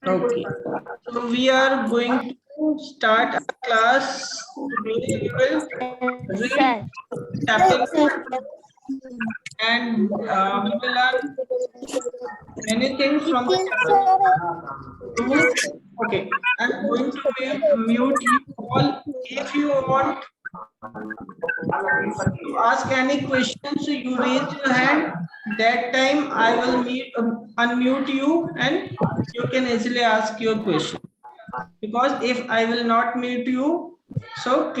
Okay. So we are going to start a class. Today we will read chapter and we will learn many things from the chapter two. Okay. I'm going to mute you all. If you want to ask any questions, you raise your hand. That time I will unmute you and you can easily ask your question. Because if I will not mute you, so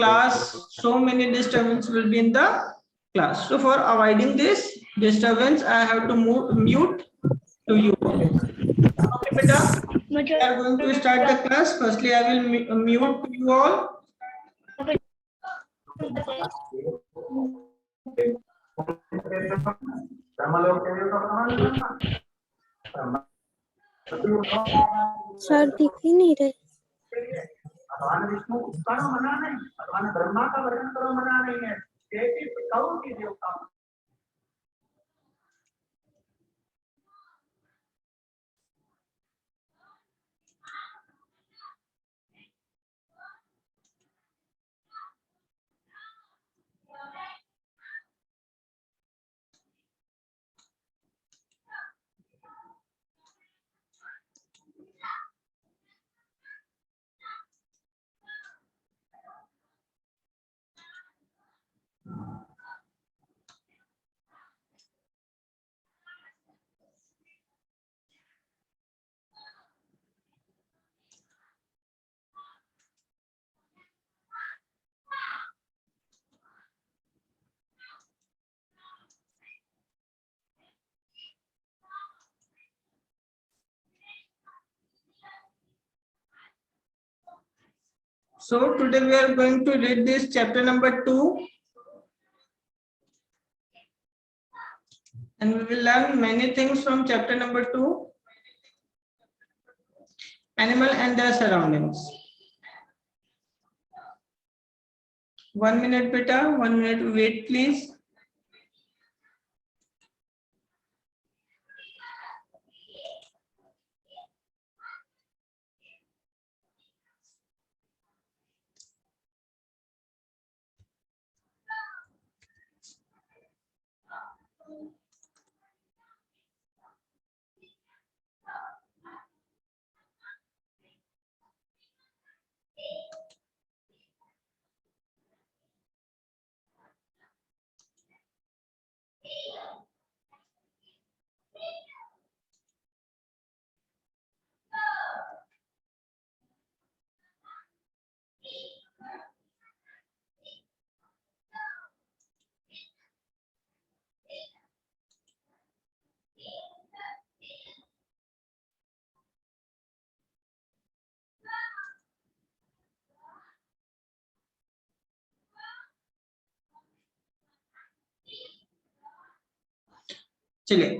so many disturbance will be in the class. So for avoiding this disturbance, I have to mute to you. Okay, beta. We are going to start the class. Firstly, I will mute you all. Sir दिख ही नहीं रहे। भगवान विष्णु उसका नाम मना नहीं, भगवान ब्रह्मा का वर्णन करो मना नहीं है, कौन की देवता। So today we are going to read this chapter number 2. And we will learn many things from chapter number 2. Animal and their surroundings. 1 minute, beta. 1 minute. Wait, please. चलिए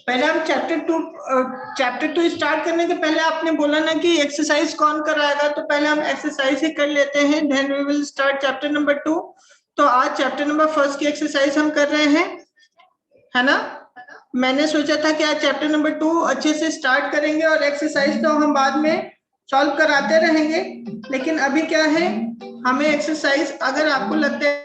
पहले हम चैप्टर टू स्टार्ट करने के पहले आपने बोला ना कि एक्सरसाइज कौन कराएगा, तो पहले हम एक्सरसाइज ही कर लेते हैं, then we will start chapter number 2। तो आज चैप्टर नंबर 1 की एक्सरसाइज हम कर रहे हैं, है ना। मैंने सोचा था कि आज चैप्टर नंबर 2 अच्छे से स्टार्ट करेंगे और एक्सरसाइज तो हम बाद में सॉल्व कराते रहेंगे, लेकिन अभी क्या है, हमें एक्सरसाइज अगर आपको लगता है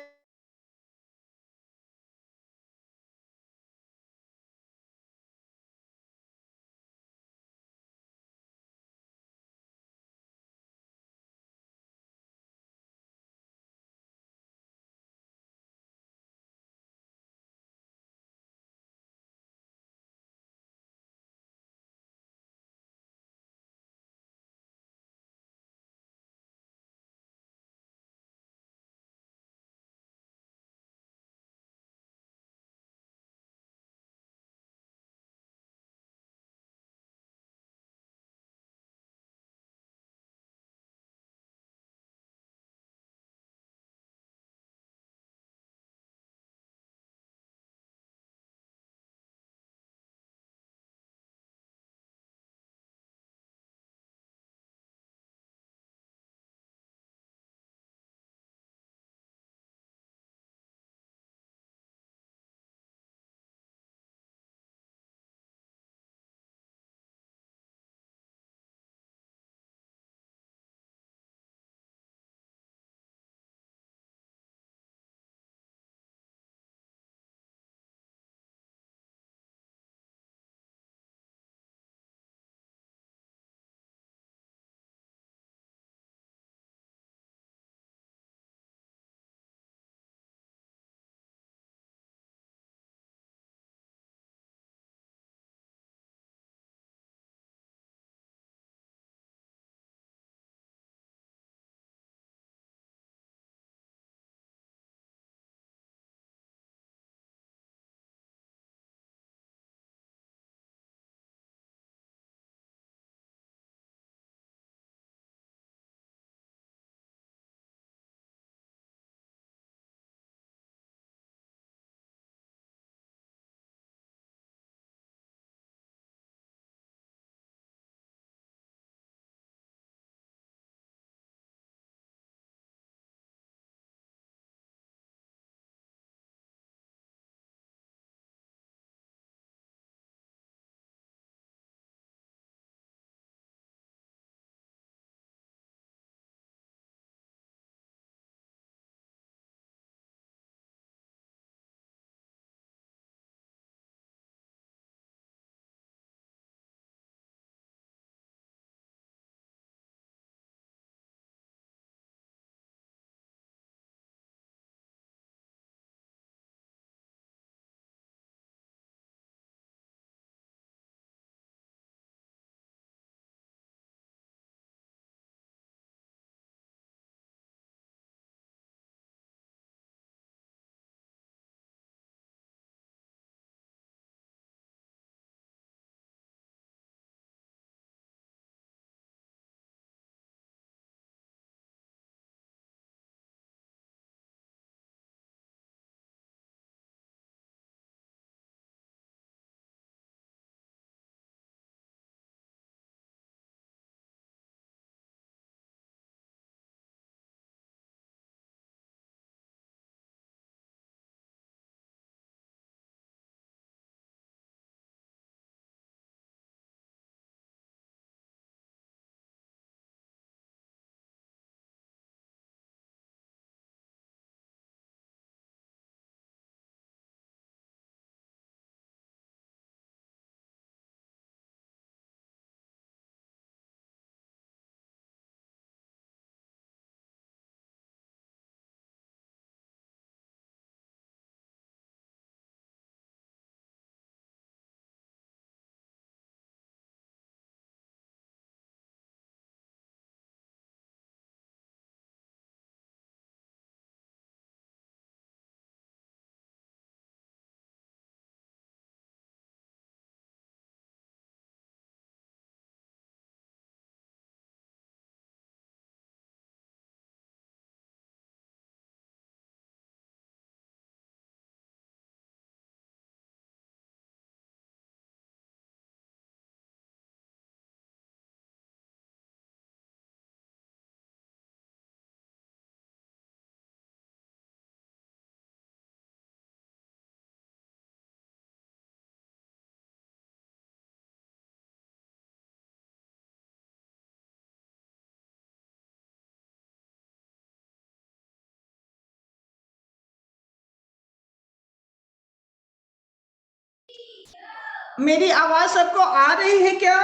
मेरी आवाज सबको आ रही है क्या?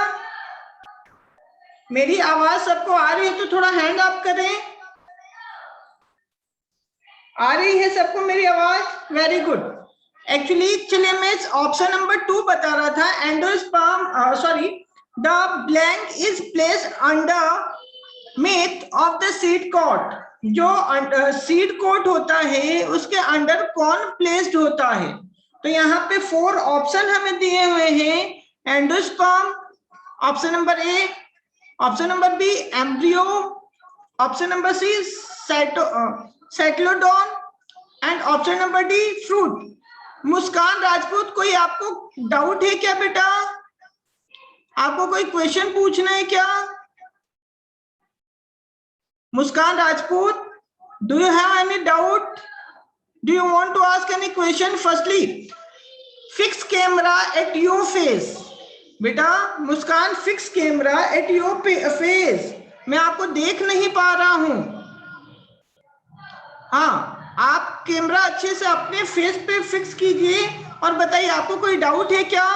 मेरी आवाज सबको आ रही है तो थोड़ा हैंड अप करें। आ रही है सबको मेरी आवाज? Very good. एक्चुअली चलिए मैं ऑप्शन नंबर 2 बता रहा था। Endosperm sorry the blank is placed under myth of the seed coat. जो सीड कोट होता है उसके अंडर कौन प्लेस्ड होता है? तो यहाँ पे 4 ऑप्शन हमें दिए हुए हैं। Endosperm, option number A, option number B embryo, option number C cotyledon and option number D fruit. Muskan Rajput, कोई आपको डाउट है क्या बेटा? आपको कोई क्वेश्चन पूछना है क्या? Muskan Rajput, do you have any doubt? Do you want to ask any question? Firstly fix camera at your face. बेटा Muskan, fix camera at your face. मैं आपको देख नहीं पा रहा हूं। हाँ, आप कैमरा अच्छे से अपने फेस पे फिक्स कीजिए और बताइए आपको कोई डाउट है क्या?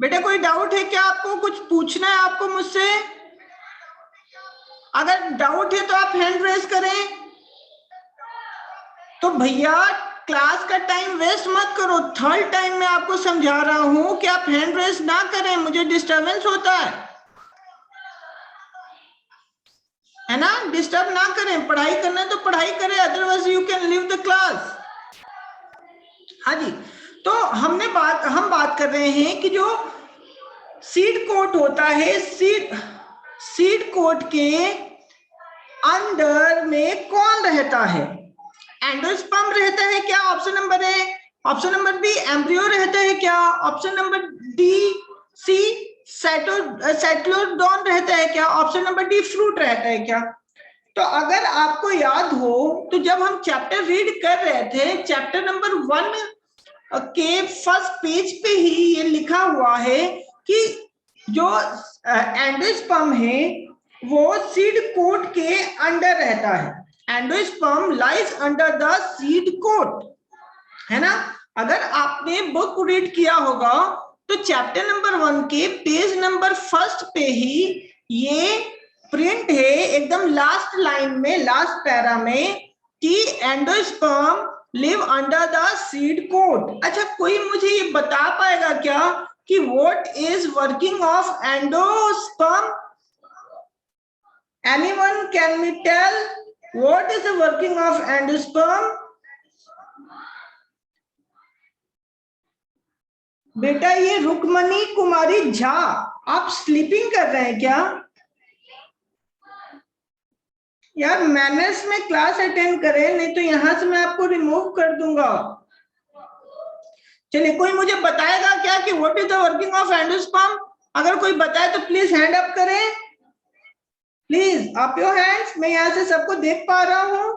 बेटा कोई डाउट है क्या? आपको कुछ पूछना है आपको मुझसे? अगर डाउट है तो आप हैंड रेज करें। तो भैया क्लास का टाइम वेस्ट मत करो। थर्ड टाइम मैं आपको समझा रहा हूं कि आप हैंड रेज ना करें, मुझे डिस्टरबेंस होता है ना? डिस्टर्ब ना करें। पढ़ाई करना है तो पढ़ाई करें, otherwise you can leave the class. हाँ जी, तो हम बात कर रहे हैं कि जो सीड कोट होता है, सीड कोट के अंदर में कौन रहता है? एंडोस्पर्म रहता है क्या? Option number A. Option number B embryo रहता है क्या? ऑप्शन नंबर डी सी साइक्लोडॉन रहता है क्या? ऑप्शन नंबर डी फ्रूट रहता है क्या? तो अगर आपको याद हो तो जब हम चैप्टर रीड कर रहे थे, चैप्टर नंबर 1 के फर्स्ट पेज पे ही ये लिखा हुआ है कि जो एंडोस्पर्म है वो सीड कोट के अंडर रहता है। Endosperm lies under the seed coat, है ना? अगर आपने बुक रीड किया होगा तो चैप्टर नंबर 1 के पेज नंबर 1 पे ही ये प्रिंट है एकदम लास्ट लाइन में, लास्ट पैरा में, कि endosperm live under the seed coat. अच्छा, कोई मुझे ये बता पाएगा क्या कि what is working of endosperm? Anyone can me tell what is the working of endosperm? बेटा ये रुक्मणी कुमारी झा, आप स्लीपिंग कर रहे हैं क्या? यार मैनर्स में क्लास अटेंड करें, नहीं तो यहां से मैं आपको रिमूव कर दूंगा। चलिए, कोई मुझे बताएगा क्या कि what is the working of endosperm? अगर कोई बताए तो प्लीज हैंड अप करें। प्लीज अप योर हैंड्स, मैं यहां से सबको देख पा रहा हूं।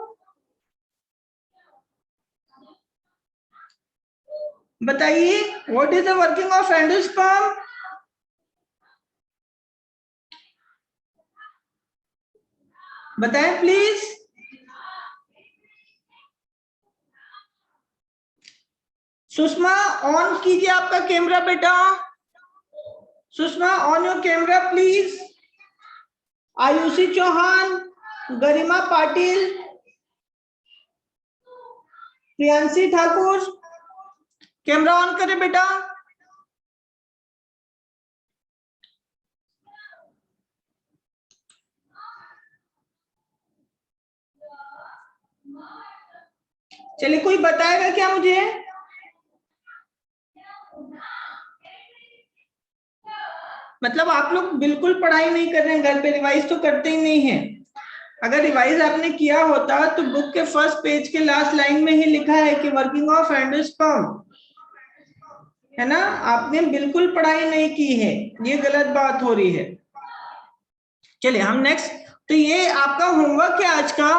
बताइए what is the working of endosperm? बताएं प्लीज। सुषमा ऑन कीजिए आपका कैमरा बेटा। Sushma on your camera please. Ayushi Chauhan, Garima Patil, Priyanshi Thakur, camera on करें बेटा। चलिए, कोई बताएगा क्या मुझे? मतलब आप लोग बिल्कुल पढ़ाई नहीं कर रहे हैं, घर पे रिवाइज तो करते ही नहीं है। अगर रिवाइज आपने किया होता तो बुक के फर्स्ट पेज के लास्ट लाइन में ही लिखा है कि वर्किंग ऑफ एंडोस्पर्म, है ना? आपने बिल्कुल पढ़ाई नहीं की है, ये गलत बात हो रही है। चलिए हम नेक्स्ट, तो ये आपका होमवर्क है आज का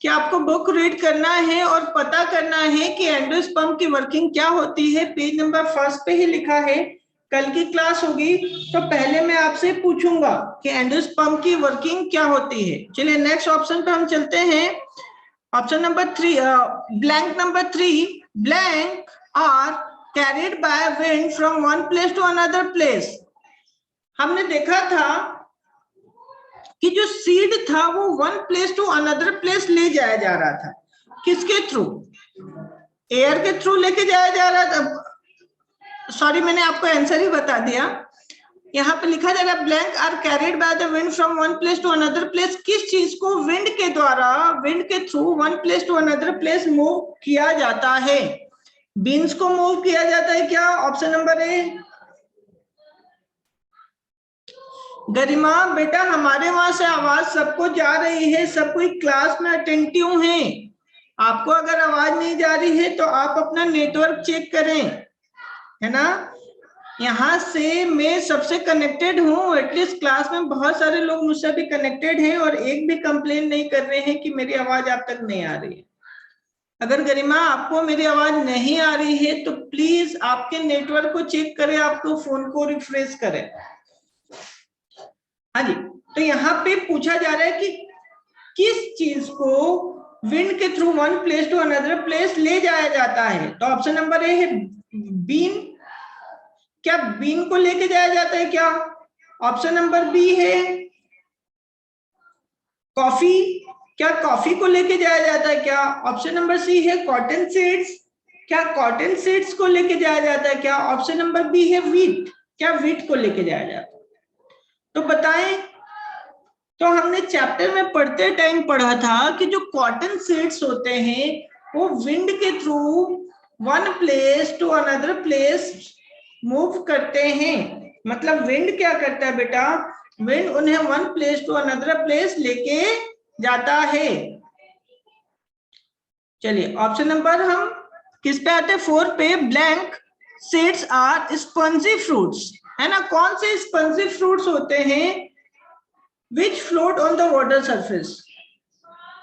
कि आपको बुक रीड करना है और पता करना है कि एंडोस्पर्म की वर्किंग क्या होती है। पेज नंबर 1 पे ही लिखा है। कल की क्लास होगी तो पहले मैं आपसे पूछूंगा कि एंडोस्पर्म की वर्किंग क्या होती है। चलिए नेक्स्ट ऑप्शन पे हम चलते हैं। Option number 3, blank number 3, blank are carried by wind from one place to another place. हमने देखा था कि जो सीड था वो one place to another place ले जाया जा रहा था, किसके थ्रू? एयर के थ्रू लेके जाया जा रहा था। सॉरी, मैंने आपको आंसर ही बता दिया। यहाँ पे लिखा जा रहा है blank are carried by the wind from one place to another place. किस चीज को विंड के द्वारा, विंड के through one place to another place move किया जाता है? बीन्स को मूव किया जाता है क्या? ऑप्शन नंबर ए। गरिमा बेटा, हमारे वहां से आवाज सबको जा रही है, सब कोई क्लास में अटेंटिव है। आपको अगर आवाज नहीं जा रही है तो आप अपना नेटवर्क चेक करें, है ना। यहाँ से मैं सबसे कनेक्टेड हूँ, एटलीस्ट क्लास में बहुत सारे लोग मुझसे भी कनेक्टेड हैं और एक भी कंप्लेन नहीं कर रहे हैं कि मेरी आवाज आप तक नहीं आ रही है। अगर गरिमा आपको मेरी आवाज नहीं आ रही है तो प्लीज आपके नेटवर्क को चेक करें, आपको फोन को रिफ्रेश करें। हाँ जी, तो यहाँ पे पूछा जा रहा है कि किस चीज को विंड के through one place to another place ले जाया जाता है? तो ऑप्शन नंबर ए है बीन। क्या बीन को लेके जाया जाता है क्या? ऑप्शन नंबर बी है कॉफी। क्या कॉफी को लेके जाया जाता है क्या? ऑप्शन नंबर सी है कॉटन सीड्स। क्या कॉटन सीड्स को लेके जाया जाता है क्या? ऑप्शन नंबर बी है व्हीट। क्या व्हीट को लेके जाया जाता है? तो बताएं। तो हमने चैप्टर में पढ़ते टाइम पढ़ा था कि जो कॉटन सीड्स होते हैं वो विंड के through one place to another place move करते हैं। मतलब विंड क्या करता है बेटा? विंड उन्हें one place to another place लेके जाता है। चलिए ऑप्शन नंबर हम किस पे आते हैं? 4 पे। Blank seeds are spongy fruits, है ना। कौन से स्पंजी फ्रूट्स होते हैं? Which float on the water surface.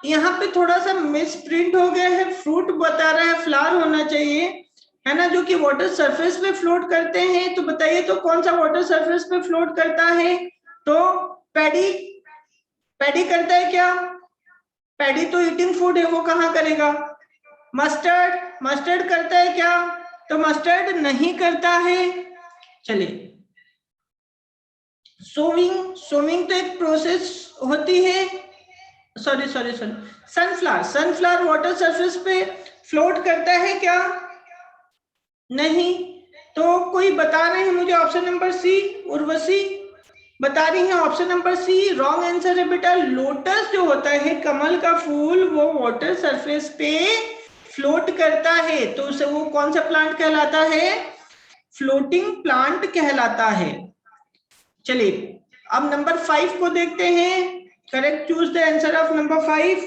यहाँ पे थोड़ा सा मिस प्रिंट हो गया है, फ्रूट बता रहा है, फ्लावर होना चाहिए, है ना, जो कि वाटर सरफेस पे फ्लोट करते हैं। तो बताइए तो कौन सा वाटर सरफेस पे फ्लोट करता है? तो पैडी। पैडी करता है क्या? पैडी तो ईटिंग फूड है, वो कहाँ करेगा? मस्टर्ड। मस्टर्ड करता है क्या? तो मस्टर्ड नहीं करता है। चलिए सोविंग। सोविंग तो एक प्रोसेस होती है। Sorry sorry sorry, sunflower. Sunflower water surface पे फ्लोट करता है क्या? नहीं। तो कोई बता रहे हैं मुझे ऑप्शन नंबर सी। उर्वशी बता रही है option number C. Wrong answer है बेटा। लोटस जो होता है, कमल का फूल, वो वाटर सरफेस पे फ्लोट करता है। तो उसे वो कौन सा प्लांट कहलाता है? फ्लोटिंग प्लांट कहलाता है। चलिए अब नंबर 5 को देखते हैं। Correct, choose the answer of number 5।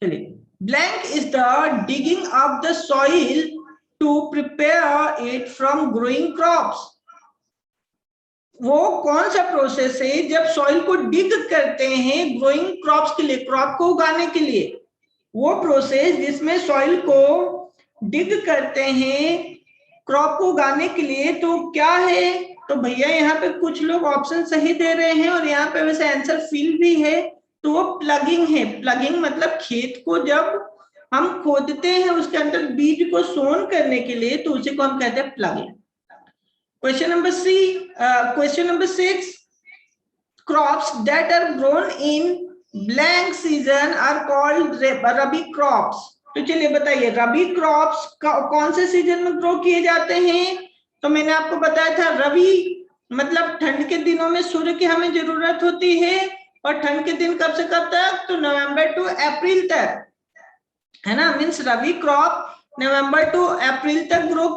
चलिए, blank is the digging of the soil to prepare it from growing crops. वो कौन सा प्रोसेस है जब सॉइल को डिग करते हैं ग्रोइंग क्रॉप्स के लिए, क्रॉप को उगाने के लिए? वो प्रोसेस जिसमें सॉइल को डिग करते हैं क्रॉप को उगाने के लिए, तो क्या है? तो भैया यहाँ पे कुछ लोग ऑप्शन सही दे रहे हैं और यहाँ पे वैसे आंसर फिल भी है। तो वो प्लगिंग है। प्लगिंग मतलब खेत को जब हम खोदते हैं उसके अंदर बीज को सोन करने के लिए, तो उसी को हम कहते हैं plugging. Question number C. Question number 6, crops that are grown in blank season are called rabi crops. तो चलिए बताइए रबी क्रॉप्स कौन से सीजन में ग्रो किए जाते हैं? तो मैंने आपको बताया था रबी मतलब ठंड के दिनों में सूर्य की हमें जरूरत होती है। और ठंड के दिन कब से कब तक? तो नवंबर टू अप्रैल तक, है ना। Means rabi crop November to April तक ग्रो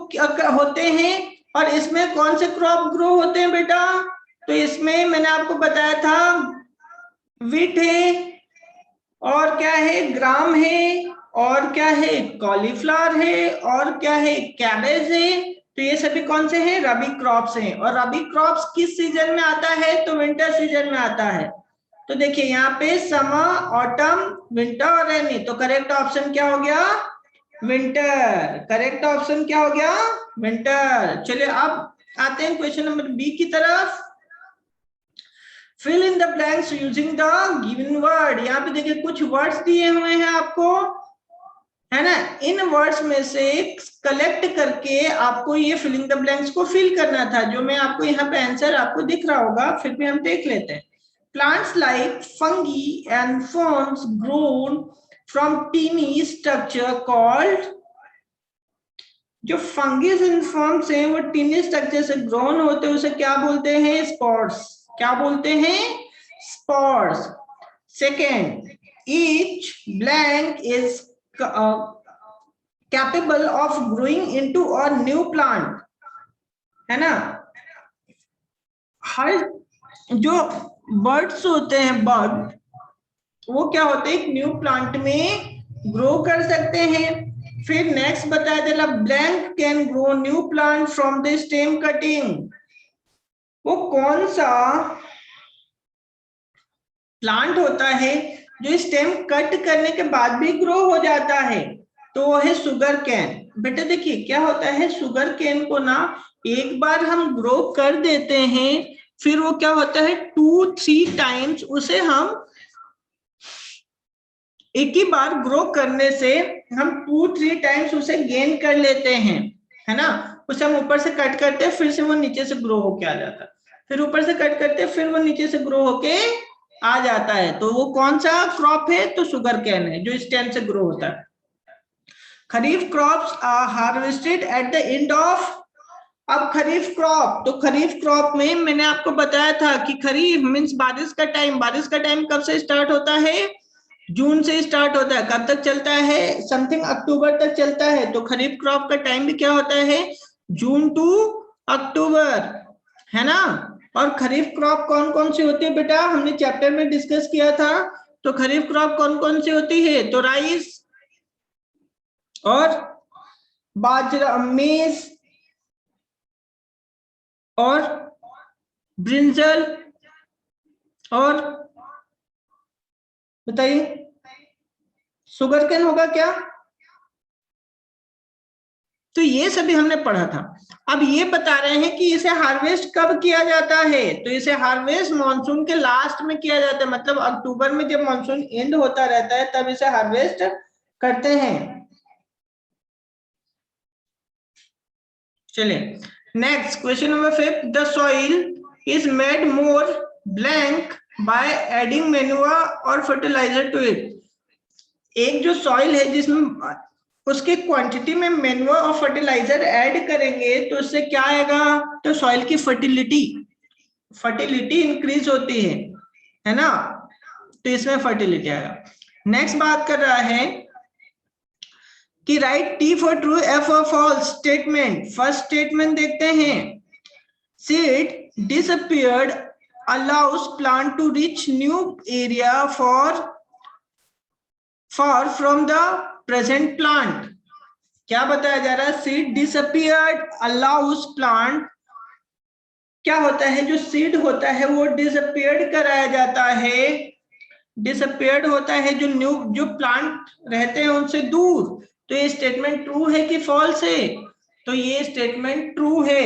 होते हैं। और इसमें कौन से क्रॉप ग्रो होते हैं बेटा? तो इसमें मैंने आपको बताया था व्हीट है, और क्या है? ग्राम है, और क्या है? कॉलीफ्लावर है, और क्या है? कैबेज है। तो ये सभी कौन से हैं? रबी क्रॉप्स हैं। और रबी क्रॉप्स किस सीजन में आता है? तो विंटर सीजन में आता है। तो देखिए यहाँ पे समर, ऑटम, विंटर और रेनी। तो करेक्ट ऑप्शन क्या हो गया? विंटर। करेक्ट ऑप्शन क्या हो गया? विंटर। चलिए अब आते हैं क्वेश्चन नंबर बी की तरफ। Fill in the blanks using the given word. यहाँ पे देखिए कुछ वर्ड्स दिए हुए हैं आपको, है ना, इन वर्ड्स में से कलेक्ट करके आपको ये फिलिंग द ब्लैंक्स को फिल करना था, जो मैं आपको यहाँ पे आंसर आपको दिख रहा होगा, फिर भी हम देख लेते हैं। Plants like fungi and ferns grown from tiny structure called, जो फंगीज एंड फर्न्स हैं वो टीनी स्ट्रक्चर से ग्रोन होते हैं, उसे क्या बोलते हैं? स्पोर्स। क्या बोलते हैं? Spores. Second, each blank is capable of growing into a new plant, है ना। हर जो बर्ड्स होते हैं, बर्ड, वो क्या होते हैं? एक न्यू प्लांट में ग्रो कर सकते हैं। फिर नेक्स्ट बताया जा, blank can grow new plant from the stem cutting. वो कौन सा प्लांट होता है जो स्टेम कट करने के बाद भी ग्रो हो जाता है? तो वो है शुगर कैन। बेटा देखिए क्या होता है, शुगर कैन को ना एक बार हम ग्रो कर देते हैं, फिर वो क्या होता है 2-3 टाइम्स उसे हम एक ही बार ग्रो करने से हम 2-3 टाइम्स उसे गेन कर लेते हैं, है ना। उसे हम ऊपर से कट करते हैं, फिर से वो नीचे से ग्रो होके आ जाता है, फिर ऊपर से कट करते हैं, फिर वो नीचे से ग्रो होके आ जाता है। तो वो कौन सा क्रॉप है? तो शुगर कैन है, जो स्टेम से ग्रो होता है। Kharif crops are harvested at the end of, अब खरीफ क्रॉप, तो खरीफ क्रॉप में मैंने आपको बताया था कि खरीफ मींस बारिश का टाइम। बारिश का टाइम कब से स्टार्ट होता है? जून से स्टार्ट होता है। कब तक चलता है? समथिंग अक्टूबर तक चलता है। तो खरीफ क्रॉप का टाइम भी क्या होता है? जून टू अक्टूबर, है ना। और खरीफ क्रॉप कौन कौन सी होती है बेटा? हमने चैप्टर में डिस्कस किया था। तो खरीफ क्रॉप कौन कौन सी होती है? तो राइस और बाजरा, मेज और ब्रिंजल और बताइए शुगर केन होगा क्या? तो ये सभी हमने पढ़ा था। अब ये बता रहे हैं कि इसे हार्वेस्ट कब किया जाता है? तो इसे हार्वेस्ट मॉनसून के लास्ट में किया जाता है, मतलब अक्टूबर में जब मॉनसून एंड होता रहता है तब इसे हार्वेस्ट करते हैं। चलिए next question number 5, the soil is made more blank by adding manure और फर्टिलाइजर टू इट। एक जो सॉइल है जिसमें उसके क्वांटिटी में मैन्योर और फर्टिलाइजर ऐड करेंगे तो उससे क्या आएगा? तो सॉइल की फर्टिलिटी इंक्रीज होती है ना। तो इसमें फर्टिलिटी आएगा। नेक्स्ट बात कर रहा है कि write T for true, F for false statement. First statement देखते हैं, seed dispersal allows plant to reach new area far from the present plant। क्या बताया जा रहा है? सीड डिसअपीयर्ड अलाउस प्लांट, क्या होता है? जो सीड होता है वो डिसअपीयर्ड कराया जाता है, डिसअपीयर्ड होता है जो प्लांट रहते हैं उनसे दूर। तो ये स्टेटमेंट ट्रू है कि फॉल्स है? तो ये स्टेटमेंट ट्रू है।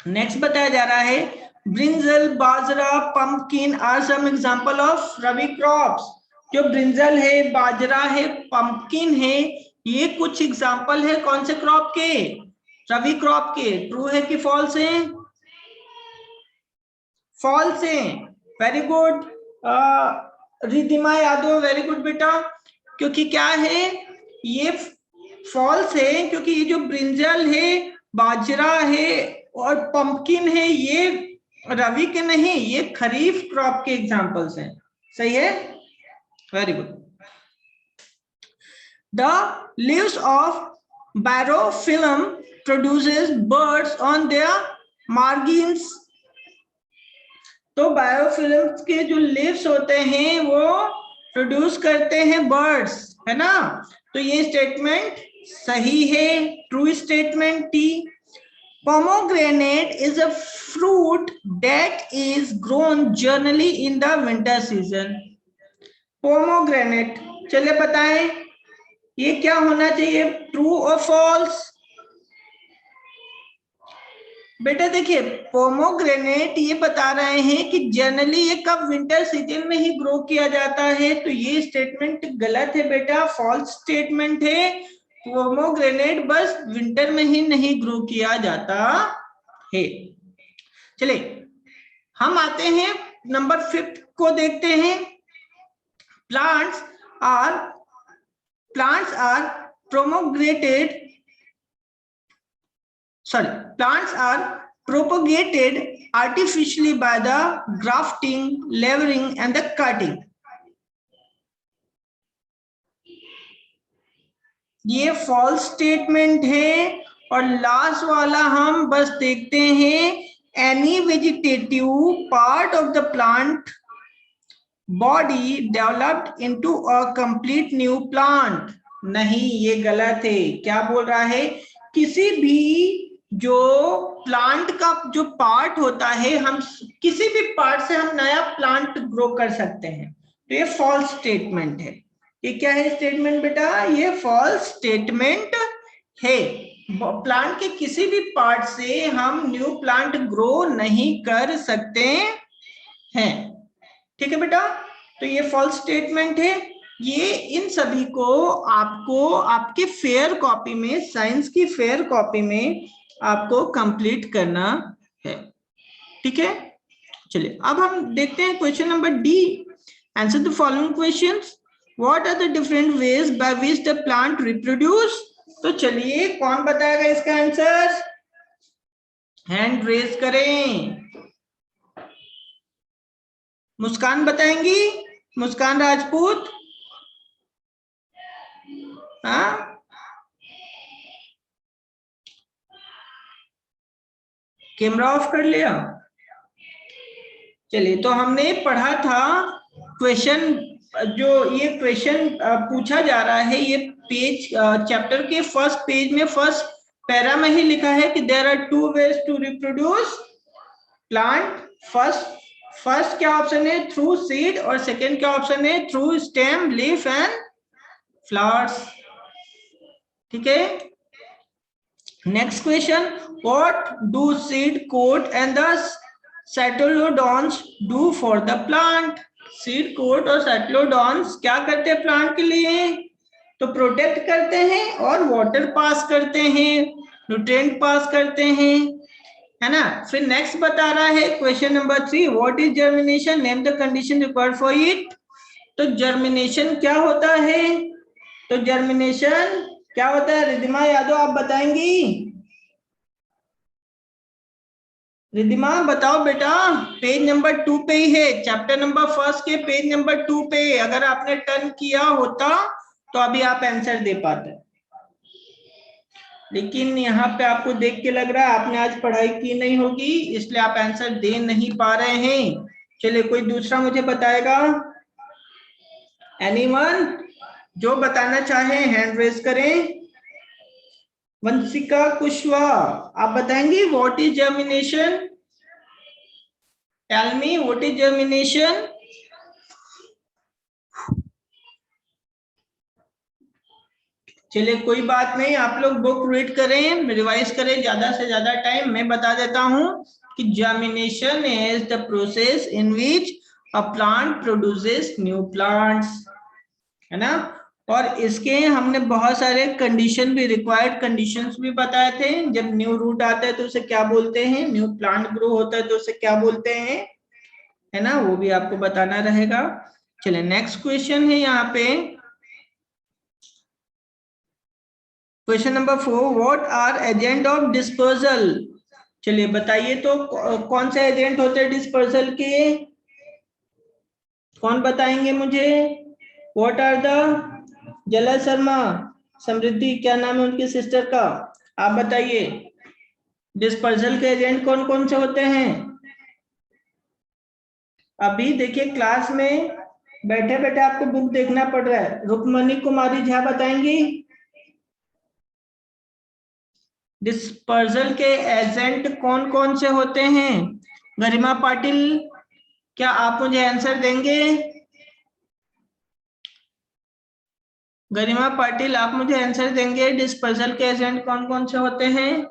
नेक्स्ट बताया जा रहा है, brinjal, bajra, pumpkin are some example of rabi crops. जो ब्रिंजल है, बाजरा है, पंपकिन है, ये कुछ एग्जांपल है कौन से क्रॉप के? रबी क्रॉप के। ट्रू है कि फॉल्स है? फॉल्स है। Very good Riddhima Yadav, very good बेटा। क्योंकि क्या है? ये फॉल्स है क्योंकि ये जो ब्रिंजल है, बाजरा है और पंपकिन है, ये रबी के नहीं, ये खरीफ क्रॉप के एग्जांपल्स हैं। सही है, very good. The leaves of Bryophyllum produces buds on their margins. तो बायोफिल्म के जो लीव्स होते हैं वो प्रोड्यूस करते हैं बर्ड्स, है ना। तो ये स्टेटमेंट सही है, true statement T. Pomegranate is a fruit that is grown generally in the winter season. Pomegranate, चलिए बताएं ये क्या होना चाहिए, ट्रू और फॉल्स? बेटा देखिए, पोमोग्रेनेट ये बता रहे हैं कि जनरली ये कब विंटर सीजन में ही ग्रो किया जाता है, तो ये स्टेटमेंट गलत है बेटा, फॉल्स स्टेटमेंट है। पोमोग्रेनेट बस विंटर में ही नहीं ग्रो किया जाता है। चलिए हम आते हैं नंबर 5 को देखते हैं। Plants are propagated artificially by the grafting, layering and the cutting. ये फॉल्स स्टेटमेंट है। और लास्ट वाला हम बस देखते हैं, any vegetative part of the plant body developed into a complete new plant. नहीं, ये गलत है। क्या बोल रहा है, किसी भी जो प्लांट का जो पार्ट होता है, हम किसी भी पार्ट से हम नया प्लांट ग्रो कर सकते हैं। तो ये फॉल्स स्टेटमेंट है। ये क्या है स्टेटमेंट बेटा, ये फॉल्स स्टेटमेंट है। प्लांट के किसी भी पार्ट से हम न्यू प्लांट ग्रो नहीं कर सकते हैं। ठीक है बेटा, तो ये फॉल्स स्टेटमेंट है। ये इन सभी को आपको आपके फेयर कॉपी में, साइंस की फेयर कॉपी में आपको कंप्लीट करना है। ठीक है, चलिए अब हम देखते हैं question number D. Answer the following questions. What are the different ways by which the plant reproduce. तो चलिए कौन बताएगा इसका आंसर, हैंड रेज करें। मुस्कान बताएंगी, मुस्कान राजपूत। हाँ, कैमरा ऑफ कर लिया। चलिए, तो हमने पढ़ा था क्वेश्चन, जो ये क्वेश्चन पूछा जा रहा है, ये पेज चैप्टर के फर्स्ट पेज में फर्स्ट पैरा में ही लिखा है कि there are 2 ways to reproduce plant. First क्या ऑप्शन है, थ्रू सीड, और सेकेंड क्या ऑप्शन है, through stem, leaf and flowers. ठीक है, next question, what do seed coat and the cotyledons do for the plant. Seed coat और cotyledons क्या करते हैं प्लांट के लिए, तो प्रोटेक्ट करते हैं और वाटर पास करते हैं, न्यूट्रिएंट पास करते हैं, है ना। फिर नेक्स्ट बता रहा है question number 3, what is germination, name the condition required for it. तो जर्मिनेशन क्या होता है, तो जर्मिनेशन क्या होता है, रिद्धिमा यादव आप बताएंगी। रिद्धिमा बताओ बेटा, पेज नंबर 2 पे ही है, चैप्टर नंबर 1 के पेज नंबर 2 पे। अगर आपने टर्न किया होता तो अभी आप आंसर दे पाते, लेकिन यहाँ पे आपको देख के लग रहा है आपने आज पढ़ाई की नहीं होगी, इसलिए आप आंसर दे नहीं पा रहे हैं। चलिए, कोई दूसरा मुझे बताएगा, एनीवन जो बताना चाहे हैंड रेज करें। वंशिका कुशवाहा आप बताएंगी, what is germination, tell me what is germination. चलिए कोई बात नहीं, आप लोग बुक रीड करें, रिवाइज करें ज्यादा से ज्यादा टाइम। मैं बता देता हूं कि germination is the process in which a plant produces new plants, है ना। और इसके हमने बहुत सारे कंडीशन भी, रिक्वायर्ड कंडीशंस भी बताए थे। जब न्यू रूट आता है तो उसे क्या बोलते हैं, न्यू प्लांट ग्रो होता है तो उसे क्या बोलते हैं, है ना, वो भी आपको बताना रहेगा। चलिए नेक्स्ट क्वेश्चन है यहाँ पे, question number 4, what are agent of dispersal. चलिए बताइए तो कौन से एजेंट होते हैं डिस्पर्सल के, कौन बताएंगे मुझे। व्हाट आर द, जला शर्मा, समृद्धि, क्या नाम है उनकी सिस्टर का, आप बताइए डिस्पर्सल के एजेंट कौन कौन से होते हैं। अभी देखिए क्लास में बैठे बैठे आपको बुक देखना पड़ रहा है। रुक्मणी कुमारी झा बताएंगी डिस्पर्सल के एजेंट कौन कौन से होते हैं। गरिमा पाटिल, क्या आप मुझे आंसर देंगे। गरिमा पाटिल आप मुझे आंसर देंगे, डिस्पर्सल के एजेंट कौन कौन से होते हैं।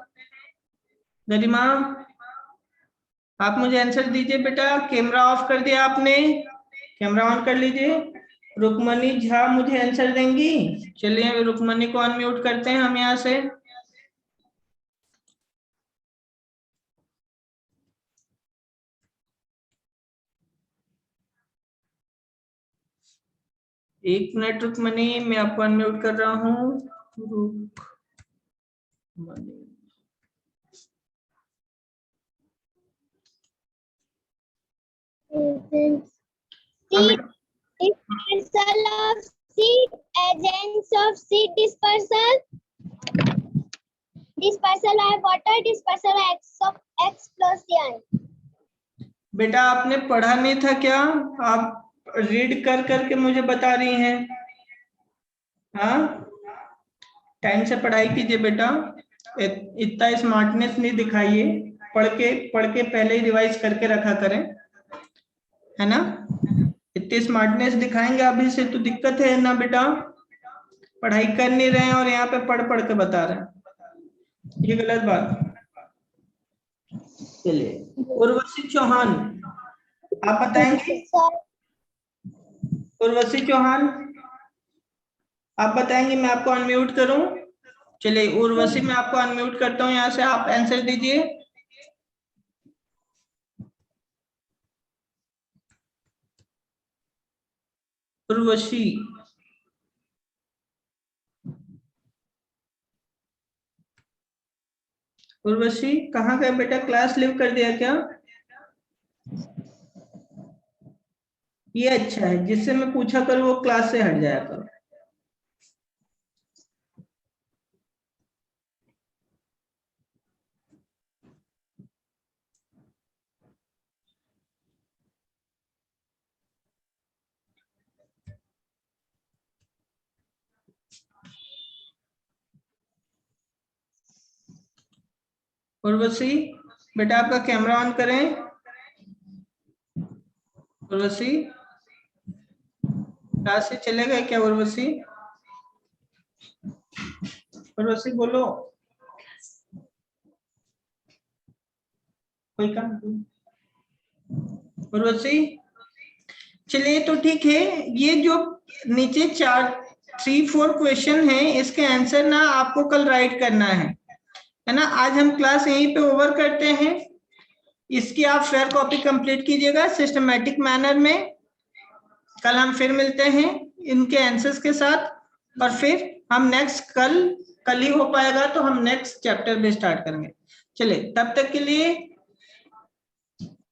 गरिमा, आप मुझे आंसर दीजिए बेटा। कैमरा ऑफ कर दिया आपने, कैमरा ऑन कर लीजिए। रुक्मणी झा मुझे आंसर देंगी। चलिए रुक्मणी को अनम्यूट करते हैं हम यहाँ से। एक मिनट रुक्मणी, मैं आपको अनम्यूट कर रहा हूँ। Rukmini, Dispersal of seed, agents of seed dispersal, dispersal of water, dispersal of explosion. बेटा आपने पढ़ा नहीं था क्या? आप रीड कर करके मुझे बता रही हैं। हाँ, टाइम से पढ़ाई कीजिए बेटा, इतना स्मार्टनेस नहीं दिखाइए। पढ़ के पहले ही रिवाइज करके रखा करें, है ना। इतनी स्मार्टनेस दिखाएंगे अभी से तो दिक्कत है ना बेटा। पढ़ाई कर नहीं रहे हैं और यहाँ पे पढ़ पढ़ के बता रहे हैं, ये गलत बात। चलिए उर्वशी चौहान, आप बताएंगे। उर्वशी चौहान आप बताएंगे, मैं आपको अनम्यूट करूं। चलिए उर्वशी, मैं आपको अनम्यूट करता हूं यहाँ से, आप आंसर दीजिए। उर्वशी, उर्वशी कहाँ गए बेटा? क्लास लीव कर दिया क्या? ये अच्छा है, जिससे मैं पूछा करूँ वो क्लास से हट जाया करो। उर्वशी बेटा आपका कैमरा ऑन करें। उर्वशी क्लास से चले गए क्या? उर्वशी, उर्वशी बोलो, कोई काम? उर्वशी, चलिए तो ठीक है। ये जो नीचे 3-4 क्वेश्चन है, इसके आंसर ना आपको कल राइट करना है ना। आज हम क्लास यहीं पे ओवर करते हैं। इसकी आप फेयर कॉपी कंप्लीट कीजिएगा सिस्टमैटिक मैनर में। कल हम फिर मिलते हैं इनके आंसर्स के साथ, और फिर हम नेक्स्ट कल ही हो पाएगा तो हम नेक्स्ट चैप्टर में स्टार्ट करेंगे। चलिए तब तक के लिए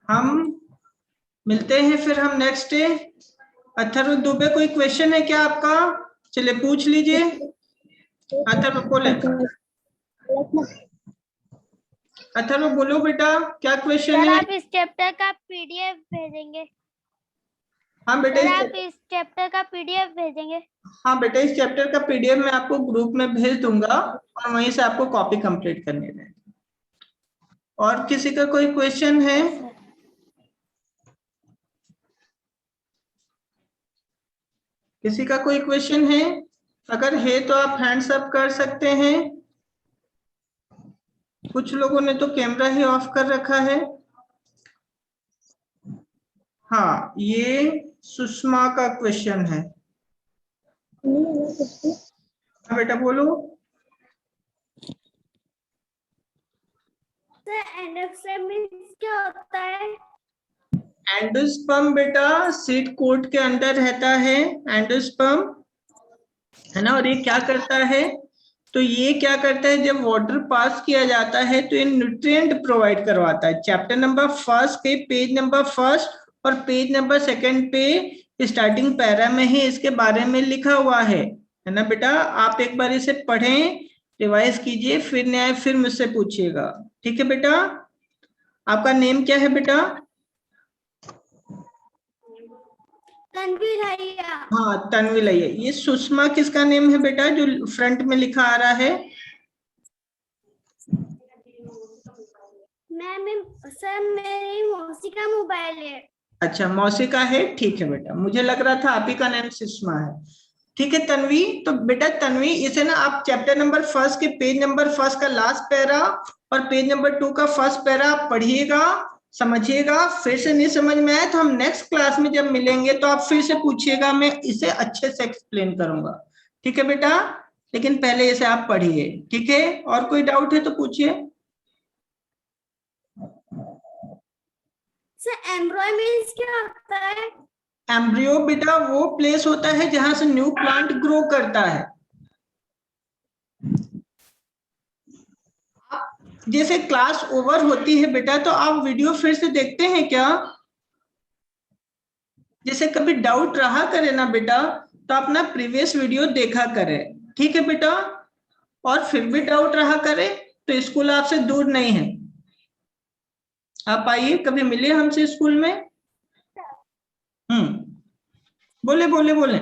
हम मिलते हैं फिर हम नेक्स्ट डे। अथर्व दुबे, कोई क्वेश्चन है क्या आपका? चलिए पूछ लीजिए। अथर्व बोले, अथर्व बोलो बेटा, क्या क्वेश्चन है? आप इस चैप्टर का पीडीएफ भेजेंगे? हाँ बेटा, आप इस चैप्टर का पीडीएफ भेजेंगे? हाँ बेटा, इस चैप्टर का पीडीएफ मैं आपको ग्रुप में भेज दूंगा और वहीं से आपको कॉपी कंप्लीट करनी है। और किसी का कोई क्वेश्चन है? किसी का कोई क्वेश्चन है? अगर है तो आप हैंड्स अप कर सकते हैं। कुछ लोगों ने तो कैमरा ही ऑफ कर रखा है। हाँ, ये सुषमा का क्वेश्चन है। हाँ बेटा बोलो। एंडोस्पर्म क्या होता है? एंडोस्पर्म बेटा सीड कोट के अंदर रहता है एंडोस्पर्म, है ना। और ये क्या करता है? तो ये क्या करता है, जब वाटर पास किया जाता है तो ये न्यूट्रिएंट प्रोवाइड करवाता है। चैप्टर नंबर 1 के पेज नंबर 1 और पेज नंबर 2 पे स्टार्टिंग पैरा में ही इसके बारे में लिखा हुआ है ना बेटा। आप एक बार इसे पढ़ें, रिवाइज कीजिए, फिर न्याय फिर मुझसे पूछिएगा, ठीक है बेटा। आपका नेम क्या है बेटा? तनवीर भैया। हाँ तन्वी लैया। ये सुषमा किसका नेम है बेटा जो फ्रंट में लिखा आ रहा है? मैम सर मेरी मौसी का मोबाइल है। अच्छा मौसी का है, ठीक है बेटा। मुझे लग रहा था आप ही का नाम सुषमा है। ठीक है तन्वी, तो बेटा तन्वी इसे ना आप चैप्टर नंबर 1 के पेज नंबर 1 का लास्ट पैरा और पेज नंबर 2 का फर्स्ट पैरा पढ़िएगा, समझिएगा। फिर से नहीं समझ में आए तो हम नेक्स्ट क्लास में जब मिलेंगे तो आप फिर से पूछिएगा, मैं इसे अच्छे से एक्सप्लेन करूंगा। ठीक है बेटा, लेकिन पहले इसे आप पढ़िए। ठीक है, और कोई डाउट है तो पूछिए। सर एम्ब्रॉय मीन्स क्या होता है? एम्ब्रियो बेटा वो प्लेस होता है जहां से न्यू प्लांट ग्रो करता है। जैसे क्लास ओवर होती है बेटा तो आप वीडियो फिर से देखते हैं क्या? जैसे कभी डाउट रहा करे ना बेटा तो अपना प्रीवियस वीडियो देखा करें। ठीक है बेटा, और फिर भी डाउट रहा करे तो स्कूल आपसे दूर नहीं है, आप आइए, कभी मिले हमसे स्कूल में। बोले बोले बोले।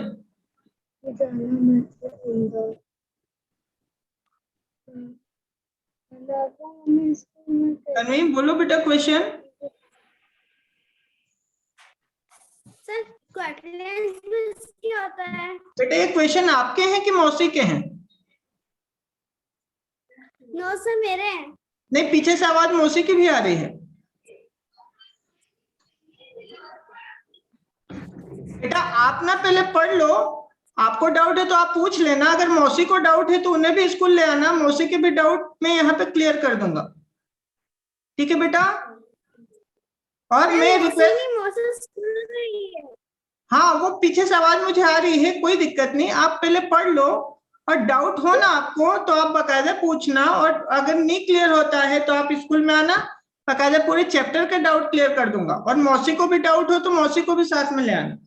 तन्वी बोलो बेटा क्वेश्चन। सर क्वाड्रेंट मीन्स क्या होता है? बेटा ये क्वेश्चन आपके हैं कि मौसी के हैं? नो सर मेरे हैं। नहीं, पीछे से आवाज मौसी की भी आ रही है। बेटा आप ना पहले पढ़ लो, आपको डाउट है तो आप पूछ लेना, अगर मौसी को डाउट है तो उन्हें भी स्कूल ले आना, मौसी के भी डाउट मैं यहाँ पे क्लियर कर दूंगा। ठीक है बेटा, और मैं रिक्वेस्ट, हाँ वो पीछे से आवाज मुझे आ रही है, कोई दिक्कत नहीं, आप पहले पढ़ लो और डाउट हो ना आपको तो आप बकायदा पूछना, और अगर नहीं क्लियर होता है तो आप स्कूल में आना, बकायदा पूरे चैप्टर का डाउट क्लियर कर दूंगा, और मौसी को भी डाउट हो तो मौसी को भी साथ में ले आना।